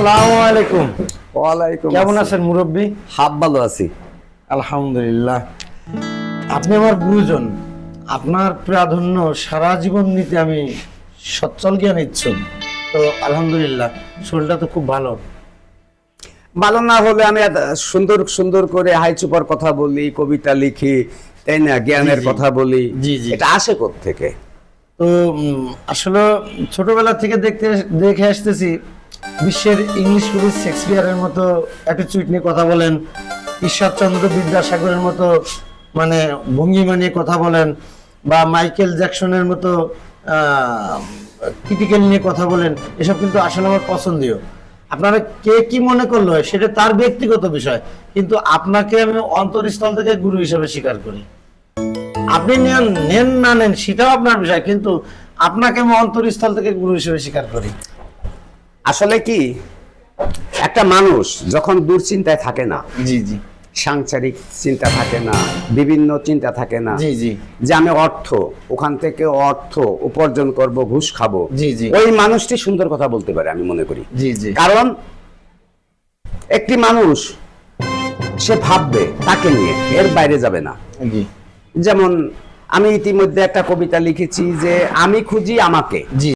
আসসালামু আলাইকুম। ওয়ালাইকুম কেমন আছেন মুরব্বী? হাব ভালো আছি। আলহামদুলিল্লাহ। আপনি আমার গুরুজন, আপনার প্রাধান্য সারা জীবন নিতে আমি সচ্ছল জ্ঞান ইচ্ছুক। তো আলহামদুলিল্লাহ, শরীরটা তো খুব ভালো। ভালো না হলে আমি এত সুন্দর সুন্দর করে হাই চুপার কথা বলি, কবিতা লিখি, তাই না, জ্ঞানের জি, জি। কথা বলি। জি, জি। এটা আসে থেকে? তো আসলে ছোটবেলা থেকে দেখে আসতেছি, বিশ্বের ইংলিশ কবি শেক্সপিয়ারের মতো অ্যাটিটিউড নিয়ে কথা বলেন, ঈশ্বরচন্দ্র বিদ্যাসাগরের মতো মানে ভঙ্গিমা নিয়ে কথা বলেন, বা মাইকেল জ্যাকসনের মতো ক্রিটিক্যাল নিয়ে কথা বলেন। এসব কিন্তু আসলে আমার পছন্দীয়। আপনারা কে কি মনে করলো সেটা তার ব্যক্তিগত বিষয়, কিন্তু আপনাকে আমি অন্তরস্থল থেকে গুরু হিসেবে স্বীকার করি। আপনি নেন নেন না নেন সেটাও আপনার বিষয়, কিন্তু আপনাকে আমি অন্তরস্থল থেকে গুরু হিসেবে স্বীকার করি। আসলে কি, একটা মানুষ যখন দুশ্চিন্তায় থাকে না, জি জি সাংসারিক চিন্তা থাকে না, বিভিন্ন চিন্তা থাকে না, জি জি যে আমি ওখান থেকে অর্থ উপার্জন করব, ঘুষ খাবো, জি জি ওই মানুষটি সুন্দর কথা বলতে পারে আমি মনে করি। জি জি কারণ একটি মানুষ সে ভাববে তাকে নিয়ে, এর বাইরে যাবে না। জি যেমন আমি ইতিমধ্যে একটা কবিতা লিখেছি যে আমি খুঁজি আমাকে। জি